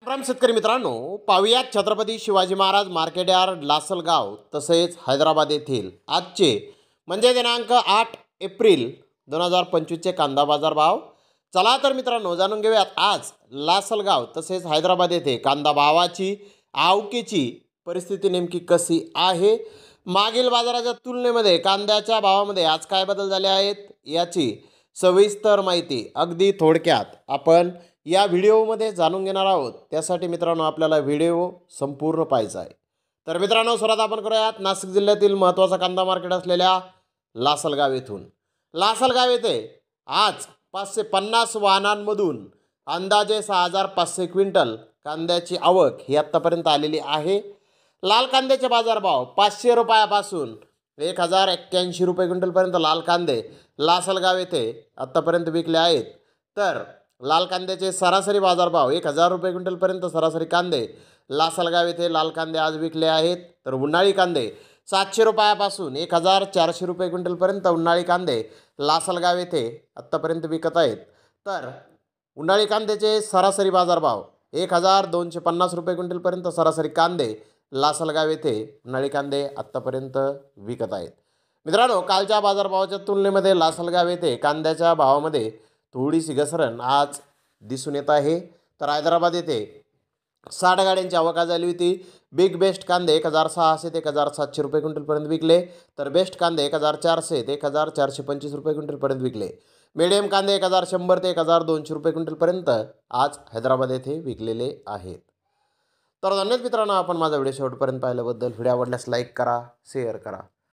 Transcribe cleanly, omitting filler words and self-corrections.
राम शेतकरी मित्रांनो, पाहुयात छत्रपती शिवाजी महाराज मार्केट यार्ड लासलगाव तसेच हैदराबाद येथील आजचे म्हणजे दिनांक 8 एप्रिल 2025चे कांदा बाजार भाव. चला तर मित्रांनो जाणून घेऊयात आज लासलगाव तसेच हैदराबाद येथे कांदा भावाची आवकेची परिस्थिती नेमकी कशी आहे. मागील बाजाराच्या तुलनेमध्ये कांद्याच्या भावामध्ये आज काय बदल झाले आहेत याची सविस्तर माहिती अगदी थोडक्यात आपण या व्हिडिओमध्ये जाणून घेणार आहोत. त्यासाठी मित्रांनो आपल्याला व्हिडिओ संपूर्ण पाहायचा आहे. तर मित्रांनो सुरुवात आपण करूयात नाशिक जिल्ह्यातील महत्त्वाचा कांदा मार्केट असलेल्या लासलगाव येथून. लासलगाव येथे आज 550 वाहनांमधून अंदाजे 6500 क्विंटल कांद्याची आवक ही आत्तापर्यंत आलेली आहे. लाल कांद्याचे बाजारभाव 500 रुपयापासून 1081 रुपये क्विंटलपर्यंत लाल कांदे लासलगाव येथे आत्तापर्यंत विकले आहेत. तर लाल कांद्याचे सरासरी बाजारभाव 1000 रुपये क्विंटलपर्यंत सरासरी कांदे लासलगाव येथे लाल कांदे आज विकले आहेत. तर उन्हाळी कांदे 700 रुपयापासून 1400 रुपये क्विंटलपर्यंत उन्हाळी कांदे लासलगाव येथे आत्तापर्यंत विकत आहेत. तर उन्हाळी कांद्याचे सरासरी बाजारभाव 1250 रुपये क्विंटलपर्यंत सरासरी कांदे लासलगाव येथे उन्हाळी कांदे आत्तापर्यंत विकत आहेत. मित्रांनो कालच्या बाजारभावाच्या तुलनेमध्ये लासलगाव येथे कांद्याच्या भावामध्ये थोडीशी घसरण आज दिसून येत आहे. तर हैदराबाद येथे 60 गाड्यांची आवक झाली होती. बिग बेस्ट कांदे 1600 ते 1700 रुपये क्विंटलपर्यंत विकले. तर बेस्ट कांदे 1400 ते 1425 रुपये क्विंटलपर्यंत विकले. मीडियम कांदे 1100 ते 1200 रुपये क्विंटलपर्यंत आज हैदराबाद येथे विकलेले आहेत. तर धन्यवाद मित्रांनो, आपण माझा व्हिडिओ शेवटपर्यंत पाहिल्याबद्दल. व्हिडिओ आवडल्यास लाईक करा, शेअर करा.